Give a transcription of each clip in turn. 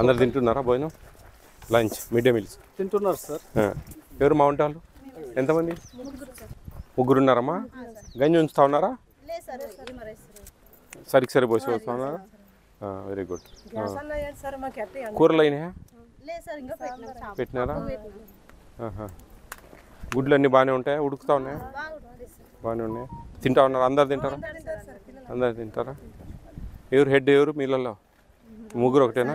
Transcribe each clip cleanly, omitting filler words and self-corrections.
అందరు తింటున్నారా భోజనం లంచ్ మిడ్ డే మీల్స్ తింటున్నారు సార్ ఎవరు మా ఉంటారు ఎంతమంది ముగ్గురు ఉన్నారమ్మా గంజి ఉంచుతా ఉన్నారా సరికి సరి పోసి వస్తా ఉన్నారా వెరీ గుడ్ కూరలు అయినాయా పెట్టినారా గుడ్లు అన్నీ బాగానే ఉంటాయా ఉడుకుతా ఉన్నాయా బాగానే ఉన్నాయా తింటా ఉన్నారా అందరు తింటారా అందరు తింటారా ఎవరు హెడ్ ఎవరు మీళ్ళల్లో ముగ్గురు ఒకటేనా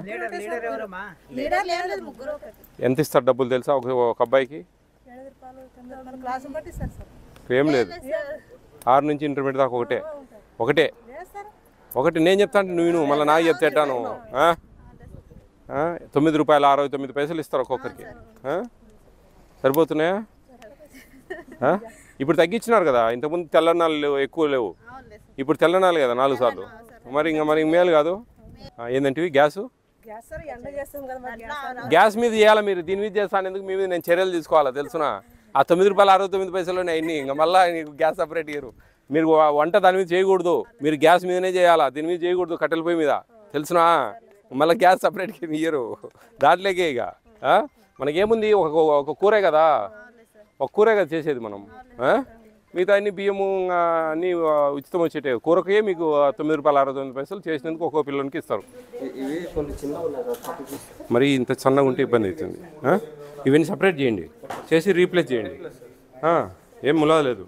ఎంత ఇస్తారు డబ్బులు తెలుసా ఒక అబ్బాయికి ఏం లేదు 6 నుంచి ఇంటర్మీడియట్ దాకా ఒకటే నేను చెప్తాను నువ్వు మళ్ళీ నాకు చెప్తేటాను 9 రూపాయలు 69 పైసలు ఇస్తారు ఒక్కొక్కరికి సరిపోతున్నాయా ఇప్పుడు తగ్గించినారు కదా ఇంతకుముందు తెల్లనాళ్ళు ఎక్కువ లేవు ఇప్పుడు తెల్లనాళ్ళు కదా 4 సార్లు మరి మేలు కాదు ఏంటంటే గ్యాస్ మీద చేయాలా మీరు దీని మీద చేస్తాను ఎందుకు మీ మీద నేను చర్యలు తీసుకోవాలా తెలుసునా ఆ 9 రూపాయలు 69 పైసలునే అన్ని ఇంకా మళ్ళీ గ్యాస్ సపరేట్ ఇయ్యరు మీరు వంట దాని మీద చేయకూడదు మీరు గ్యాస్ మీదనే చేయాలా దీని మీద చేయకూడదు కట్టెల పొయ్యి మీద తెలుసునా మళ్ళీ గ్యాస్ సపరేట్గా ఇయ్యరు దాంట్లోకే ఇక మనకేముంది ఒక కూరే కదా ఒక కూరే కదా చేసేది మనం మిగతా అన్ని బియ్యము అన్నీ ఉచితం వచ్చేటే కూరకే మీకు 9 రూపాయలు 69 పైసలు చేసినందుకు ఒక్కో పిల్లలకి ఇస్తారు మరి ఇంత సన్నగా ఉంటే ఇబ్బంది అవుతుంది ఇవన్నీ సపరేట్ చేయండి చేసి రీప్లేస్ చేయండి ఏం ములాలేదు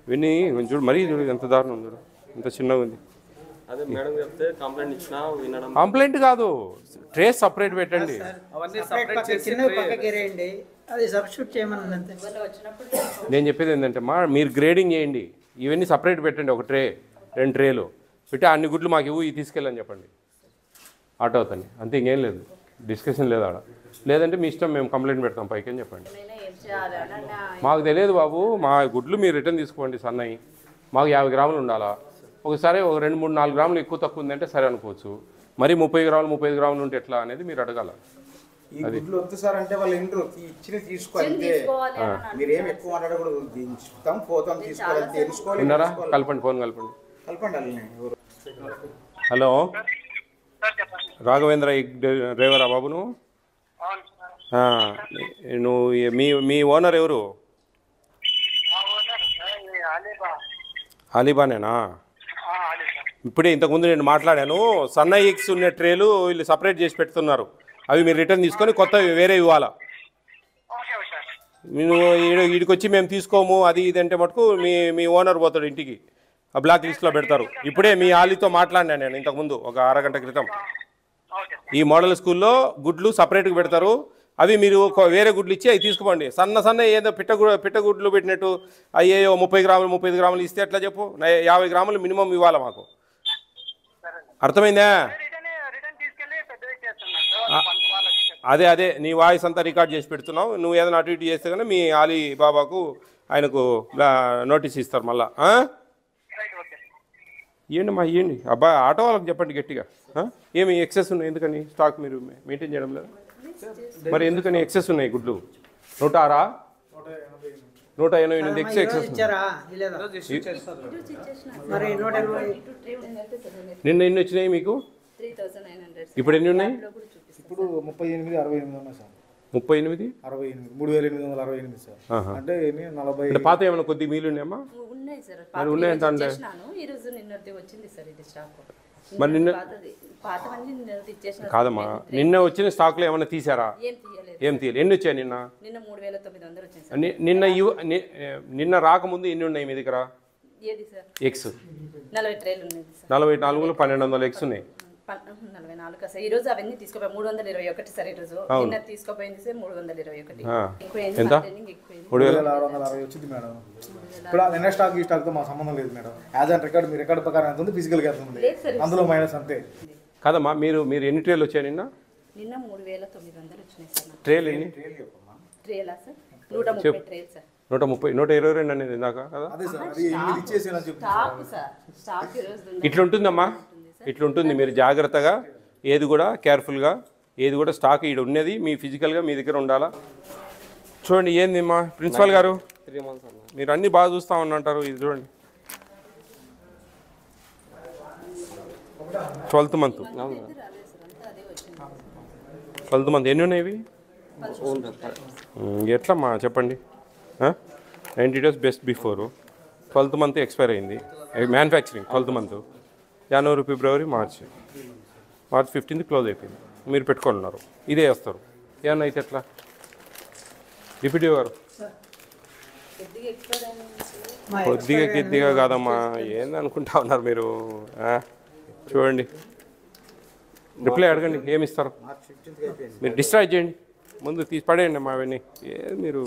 ఇవన్నీ చూడు మరీ చూడు ఎంత దారుణం చూడు ఇంత చిన్నగా ఉంది కంప్లైంట్ కాదు ట్రేస్ సపరేట్ పెట్టండి నేను చెప్పేది ఏంటంటే మీరు గ్రేడింగ్ చేయండి ఇవన్నీ సపరేట్ పెట్టండి ఒక ట్రే 2 ట్రేలు పెట్టి అన్ని గుడ్లు మాకు ఇవ్వు ఇవి తీసుకెళ్ళని చెప్పండి ఆటో అవుతాయి అంతే ఇంకేం లేదు డిస్కషన్ లేదు ఆడ లేదంటే మీ ఇష్టం మేము కంప్లైంట్ పెడతాం పైకి అని చెప్పండి మాకు తెలియదు బాబు మా గుడ్లు మీరు రిటర్న్ తీసుకోండి సన్నయి మాకు 50 గ్రాములు ఉండాలా ఒకసారి ఒక 2, 3, 4 గ్రాములు ఎక్కువ తక్కువ ఉందంటే సరే అనుకోవచ్చు మరి 30 గ్రాములు 35 గ్రాములు ఉంటే ఎట్లా అనేది మీరు అడగాల కలపండి ఫోన్ కలపండి హలో రాఘవేంద్ర డ్రైవరా బాబు నువ్వు మీ ఓనర్ ఎవరు అలీబానేనా ఇప్పుడే ఇంతకుముందు నేను మాట్లాడాను సన్న ఎగ్స్ ఉన్న ట్రేలు వీళ్ళు సపరేట్ చేసి పెడుతున్నారు అవి మీరు రిటర్న్ తీసుకొని కొత్తవి వేరే ఇవ్వాలా నువ్వు వీడికి వచ్చి మేము తీసుకోము అది ఇది అంటే మటుకు మీ ఓనర్ పోతాడు ఇంటికి ఆ బ్లాక్ లిస్ట్లో పెడతారు ఇప్పుడే మీ ఆలీతో మాట్లాడినా నేను ఇంతకుముందు ఒక అరగంట క్రితం ఈ మోడల్ స్కూల్లో గుడ్లు సపరేట్గా పెడతారు అవి మీరు వేరే గుడ్లు ఇచ్చి అవి తీసుకోండి సన్న ఏదో పిట్టగుడ్లు పెట్టినట్టు అయ్యేయో 30 గ్రాములు 35 గ్రాములు ఇస్తే ఎట్లా చెప్పు 50 గ్రాములు మినిమం ఇవ్వాలి మాకు అర్థమైందా అదే నీ వాయిస్ అంతా రికార్డ్ చేసి పెడుతున్నావు నువ్వు ఏదైనా అటు ఇటు చేస్తే కానీ మీ ఆలీ బాబాకు ఆయనకు నోటీస్ ఇస్తారు మళ్ళా ఇవ్వండి అబ్బాయి ఆటో వాళ్ళకి చెప్పండి గట్టిగా ఏమి ఎక్సెస్ ఉన్నాయి ఎందుకని స్టాక్ మీరు మెయింటైన్ చేయడం లేదు మరి ఎందుకని ఎక్సెస్ ఉన్నాయి గుడ్లు 180 ఎక్సెస్ నిన్న ఎన్ని వచ్చినాయి మీకు ఇప్పుడు ఎన్ని ఉన్నాయి ఇప్పుడు 38,68 ఉన్నాయి సార్ 38 38,3,868 సార్ అంటే 40 పాత ఏమైనా కొద్ది మీలు ఉన్నాయమ్మా మరి ఉన్నాయంటే మరి నిన్న కాదమ్మా నిన్న వచ్చిన స్టాక్లో ఏమైనా తీసారా ఏం తీయాలి ఎన్ని వచ్చాయి నిన్న రాకముందు ఎన్ని ఉన్నాయి మీ దగ్గర ఎగ్స్ 44లో 1200 ఎగ్స్ ఉన్నాయి 44 సార్ ఈ రోజు అవన్నీ తీసుకోపోయి 321 సార్ ఈ రోజు నిన్న తీసుకోపోయింది సార్ 321 ఎంత 3660 వచ్చింది మేడం ఇప్పుడు నిన్న స్టాక్ ఈ స్టాక్ తో మా సంబంధం లేదు madam as and record me record ప్రకారం ఎంత ఉంది ఫిజికల్ గా ఎంత ఉంది అందులో మైనస్ అంతే కాదమ్మా మీరు ఎన్ని ట్రేలు వచ్చాయి నిన్న 3900 వచ్చినాయి సార్ ట్రేలు ఎన్ని ట్రేలా సార్ 130 ట్రేలు సార్ 122 అనేది ఇందాక కదా అదే సార్ అది 8 ఇచ్చేసేనా చెప్తాను స్టాక్ ఈ రోజు ఇట్లుంటుందమ్మా ఇట్లుంటుంది మీరు జాగ్రత్తగా ఏది కూడా కేర్ఫుల్గా ఏది కూడా స్టాక్ ఇక్కడ ఉన్నది మీ ఫిజికల్గా మీ దగ్గర ఉండాలా చూడండి ఏంది మా ప్రిన్సిపల్ గారు మీరు అన్నీ బాగా చూస్తూ ఉన్నంటారు ఇది చూడండి 12th మంత్ 12th మంత్ ఎన్ని ఉన్నాయి ఇవి? ఎట్లమ్మా చెప్పండి. 90 days best before, 12th month expire అయింది, మ్యానుఫ్యాక్చరింగ్ 12th మంత్, జనవరి ఫిబ్రవరి మార్చ్ 15th క్లోజ్ అయిపోయింది. మీరు పెట్టుకున్నారు, ఇదే వేస్తారు. ఏమన్నా అయితే ఎట్లా? డిప్యూటీ గారు కొద్దిగా కాదమ్మా, ఏందనుకుంటా ఉన్నారు మీరు? చూడండి, రిప్లై అడగండి, ఏమి ఇస్తారు? మీరు డిస్ట్రాయ్ చేయండి, ముందు తీసి పడేయండి అమ్మా అవన్నీ. మీరు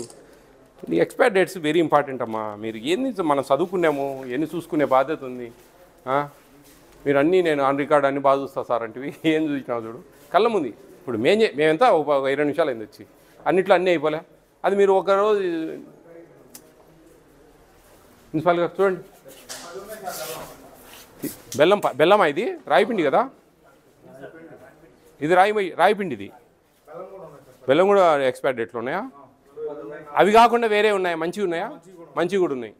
ఈ ఎక్స్పైర్ డేట్స్ వెరీ ఇంపార్టెంట్ అమ్మా. మీరు ఏంది మనం చదువుకున్నాము, ఎన్ని చూసుకునే బాధ్యత ఉంది. మీరు అన్నీ నేను ఆన్ రికార్డ్ అన్ని బాగా చూస్తా సార్ అంటే ఏం చూసినావు చూడు కళ్ళ ముందు. ఇప్పుడు మేమెంత 20 నిమిషాలు అయింది వచ్చి, అన్నిట్లో అన్నీ అయిపోలే. అది మీరు ఒకరోజు ప్రిన్సిపాల్ గారు చూడండి, బెల్లమా ఇది? రాయిపిండి కదా ఇది? రాయిపిండి ఇది. బెల్లం కూడా ఎక్స్పైర్ డేట్లు ఉన్నాయా? అవి కాకుండా వేరే ఉన్నాయా? మంచివి ఉన్నాయా? మంచివి కూడా ఉన్నాయి.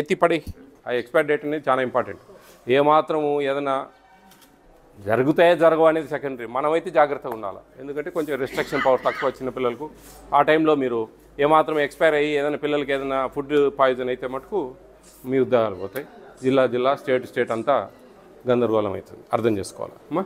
ఎత్తి పడే ఆ ఎక్స్పైర్ డేట్ అనేది చాలా ఇంపార్టెంట్. ఏమాత్రము ఏదైనా జరుగుతాయో జరగవు అనేది సెకండరీ. మనమైతే జాగ్రత్తగా ఉండాలి, ఎందుకంటే కొంచెం రిస్ట్రిక్షన్ పవర్ తక్కువ చిన్న పిల్లలకు. ఆ టైంలో మీరు ఏమాత్రం ఎక్స్పైర్ అయ్యి ఏదైనా పిల్లలకి ఏదైనా ఫుడ్ పాయిజన్ అయితే మటుకు మీ ఉద్యోగాలు పోతాయి. జిల్లా స్టేట్ అంతా గందరగోళం అవుతుంది. అర్థం చేసుకోవాలి అమ్మా.